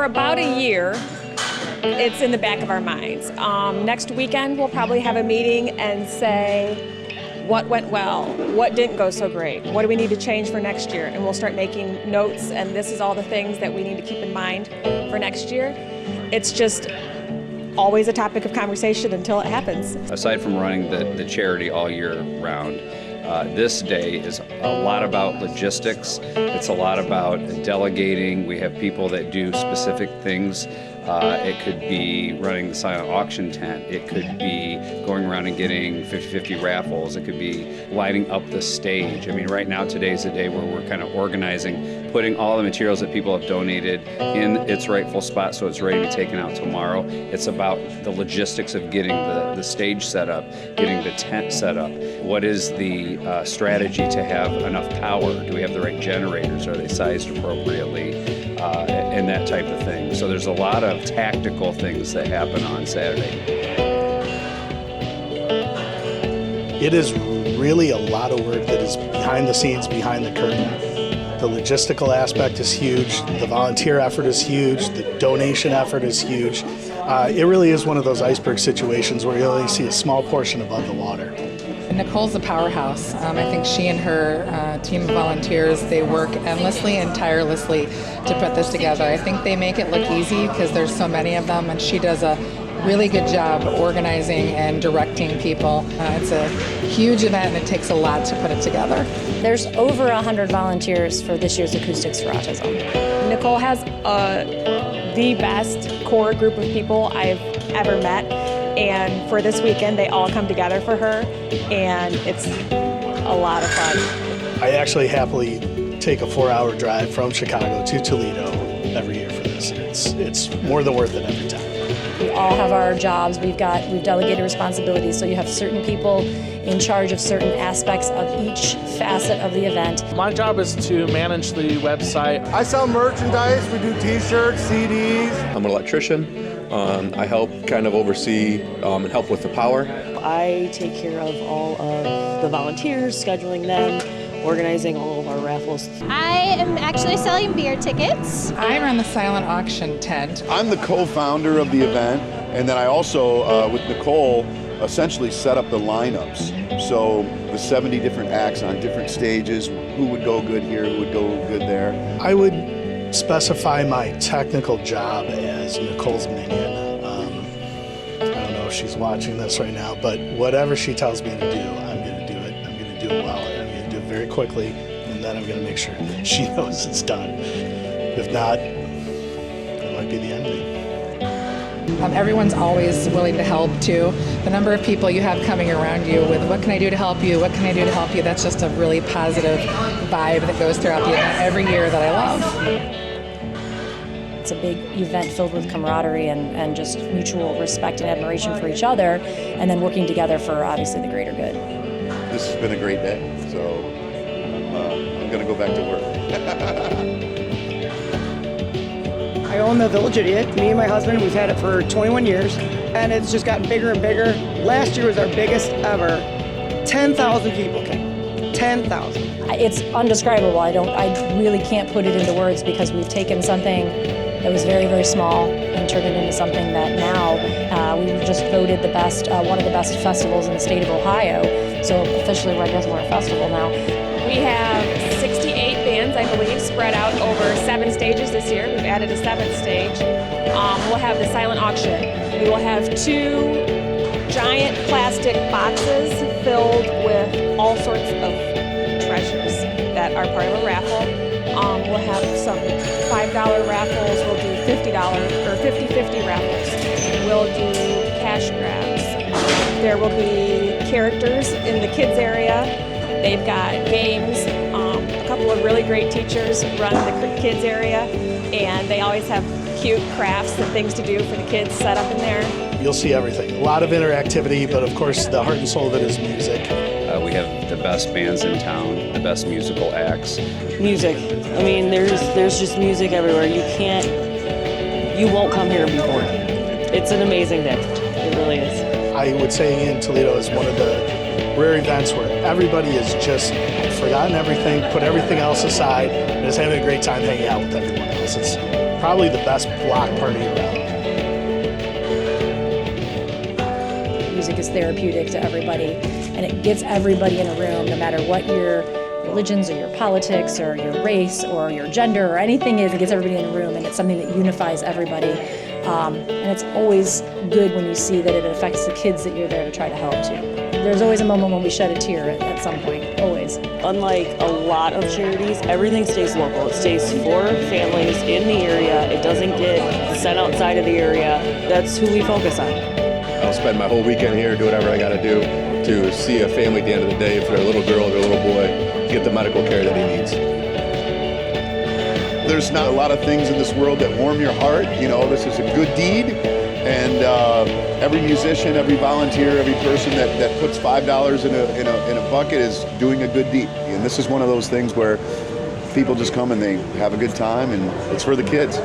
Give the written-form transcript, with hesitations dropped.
For about a year, it's in the back of our minds. Next weekend, we'll probably have a meeting and say, what went well? What didn't go so great? What do we need to change for next year? And we'll start making notes, and this is all the things that we need to keep in mind for next year. It's just always a topic of conversation until it happens. Aside from running the charity all year round, this day is a lot about logistics. It's a lot about delegating. We have people that do specific things. It could be running the silent auction tent. It could be going around and getting 50-50 raffles. It could be lighting up the stage. I mean, right now, today's the day where we're kind of organizing, putting all the materials that people have donated in its rightful spot so it's ready to be taken out tomorrow. It's about the logistics of getting the stage set up, getting the tent set up. What is the strategy to have enough power? Do we have the right generators? Are they sized appropriately? And that type of thing. So there's a lot of tactical things that happen on Saturday. It is really a lot of work that is behind the scenes, behind the curtain. The logistical aspect is huge, the volunteer effort is huge, the donation effort is huge. It really is one of those iceberg situations where you only see a small portion above the water. Nicole's a powerhouse. I think she and her team of volunteers, they work endlessly and tirelessly to put this together. I think they make it look easy because there's so many of them, and she does a really good job organizing and directing people. It's a huge event and it takes a lot to put it together. There's over 100 volunteers for this year's Acoustics for Autism. Nicole has the best core group of people I've ever met. And for this weekend, they all come together for her, and it's a lot of fun. I actually happily take a 4-hour drive from Chicago to Toledo every year for this. It's more than worth it every time. We all have our jobs. We've delegated responsibilities, so you have certain people in charge of certain aspects of each facet of the event. My job is to manage the website. I sell merchandise. We do t-shirts, CDs. I'm an electrician. I help kind of oversee and help with the power. I take care of all of the volunteers, scheduling them, organizing all of our raffles. I am actually selling beer tickets. I run the silent auction tent. I'm the co-founder of the event, and then I also, with Nicole, essentially set up the lineups. So the 70 different acts on different stages, who would go good here, who would go good there. I would specify my technical job as Nicole's minion. I don't know if she's watching this right now, but whatever she tells me to do, I'm going to do it. I'm going to do it well, and I'm going to do it very quickly, and then I'm going to make sure that she knows it's done. If not, it might be the end of me. Everyone's always willing to help too. The number of people you have coming around you with what can I do to help you, what can I do to help you, that's just a really positive vibe that goes throughout the event every year that I love. It's a big event filled with camaraderie and just mutual respect and admiration for each other, and then working together for obviously the greater good. This has been a great day, so I'm going to go back to work. I own the Village Idiot. Me and my husband, we've had it for 21 years, and it's just gotten bigger and bigger. Last year was our biggest ever. 10,000 people came. 10,000. It's undescribable. I really can't put it into words because we've taken something that was very, very small and turned it into something that now we were just voted the best, one of the best festivals in the state of Ohio. So officially, I guess we're a festival now. We have 68 bands, I believe, spread out over 7 stages this year. We've added a 7th stage. We'll have the silent auction. We will have 2 giant plastic boxes filled with all sorts of treasures that are part of a raffle. We'll have some $5 raffles. We'll do $50 or 50-50 raffles. We'll do cash grabs. There will be characters in the kids area. They've got games. A couple of really great teachers run the kids area, and they always have cute crafts and things to do for the kids set up in there. You'll see everything. A lot of interactivity, but of course the heart and soul of it is music. We have the best bands in town, the best musical acts. Music. I mean, there's just music everywhere. You won't come here and be bored. It's an amazing day. It really is. I would say in Toledo is one of the rare events where everybody has just forgotten everything, put everything else aside, and is having a great time hanging out with everyone else. probably the best block party around. Music is therapeutic to everybody, and it gets everybody in a room, no matter what your religions or your politics or your race or your gender or anything is. It gets everybody in a room, and it's something that unifies everybody. And it's always good when you see that it affects the kids that you're there to try to help too. There's always a moment when we shed a tear at some point, always. Unlike a lot of charities, everything stays local. It stays for families in the area. It doesn't get sent outside of the area. That's who we focus on. I'll spend my whole weekend here, do whatever I got to do to see a family at the end of the day, for their little girl or their little boy, get the medical care that he needs. There's not a lot of things in this world that warm your heart. You know, this is a good deed, and every musician, every volunteer, every person that puts $5 in a bucket is doing a good deed. And this is one of those things where people just come and they have a good time, and it's for the kids.